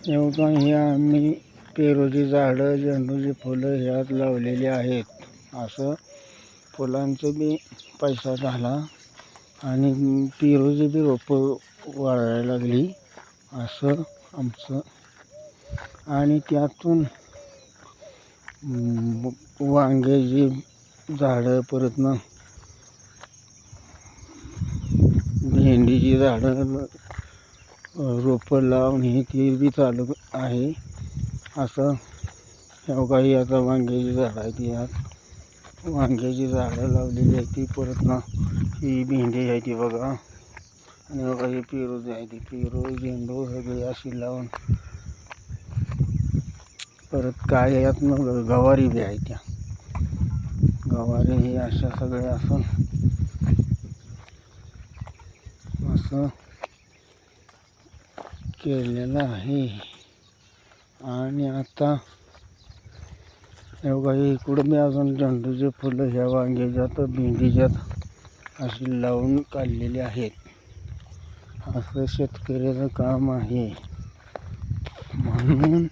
एवढं हे आम्ही पेरूची झाडं, झेंडूची फुलं ह्यात लावलेली आहेत. असं फुलांचं बी पैसा झाला आणि पेरूची बी रोपं वाढायला लागली. असं आमचं. आणि त्यातून वांग्याची झाडं, परत भेंडीची झाडं रोपं लावून हे ते बी चालू आहे. असं काही आता वांग्याची झाडं आहे ती, यात वांग्याची झाडं लावलेली आहे ती. परत ही भेंडी आहे ती बघा. आणि बघा ही पेरूची आहे ती, पेरू झेंडू सगळी अशी लावून. परत काय यात गवारी बी आहे त्या, गवारी ही अशा सगळ्या असून असं केलेलं आहे. आणि आता एवढा इकडं मी अजून झेंडूचे फुलं ह्या वांग्याच्यात भेंडीच्यात अशी लावून काढलेली आहेत. असं शेतकऱ्याचं काम आहे. म्हणून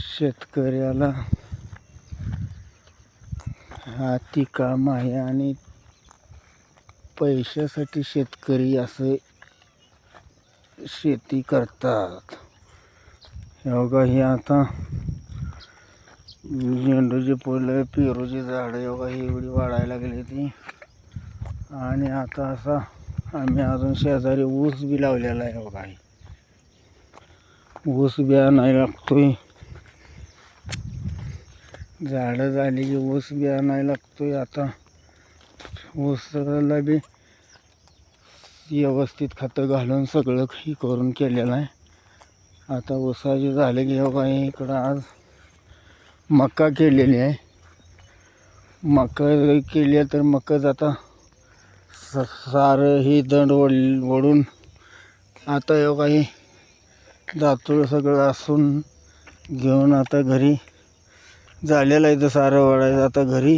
शेतकऱ्याला हाती काम आहे आणि पैशासाठी शेतकरी असं शेती करतात. एवढा ही आता झेंडूची फुलं, पेरूची झाडं एवढा ही एवढी वाढायला लागली ती. आणि आता असा आम्ही अजून शेजारी ऊस बी लावलेला आहे. एवढा ऊस बी आणायला लागतोय. झाडं झाली की ऊस बी आणायला लागतोय. आता ऊसाला बी व्यवस्थित खतं घालून सगळं ही करून केलेलं आहे. आता ऊसाचे झाले की इकडं आज मका केलेली आहे. मका केली तर मकाच आता सारं ही दंड ओढून आता ही दातूळ सगळं असून घेऊन आता घरी झालेलं आहे. तर सारं ओढायचं आता घरी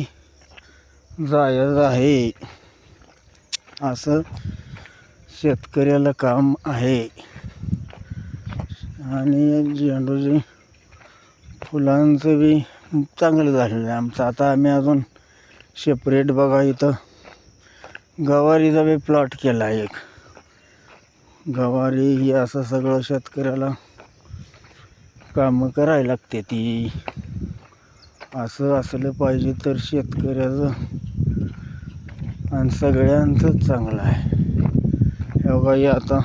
जायचं आहे. असं शेतकऱ्याला काम आहे. आणि झेंडूची फुलांचं बी चांगलं झालेलं आहे आमचं. आता आम्ही अजून सेपरेट बघा इथं गवारीचा बी प्लॉट केला आहे एक. गवारी ही असं सगळं शेतकऱ्याला कामं करायला लागते ती. असं असलं पाहिजे तर शेतकऱ्याचं आणि सगळ्यांचंच चांगलं आहे. हे बघा आता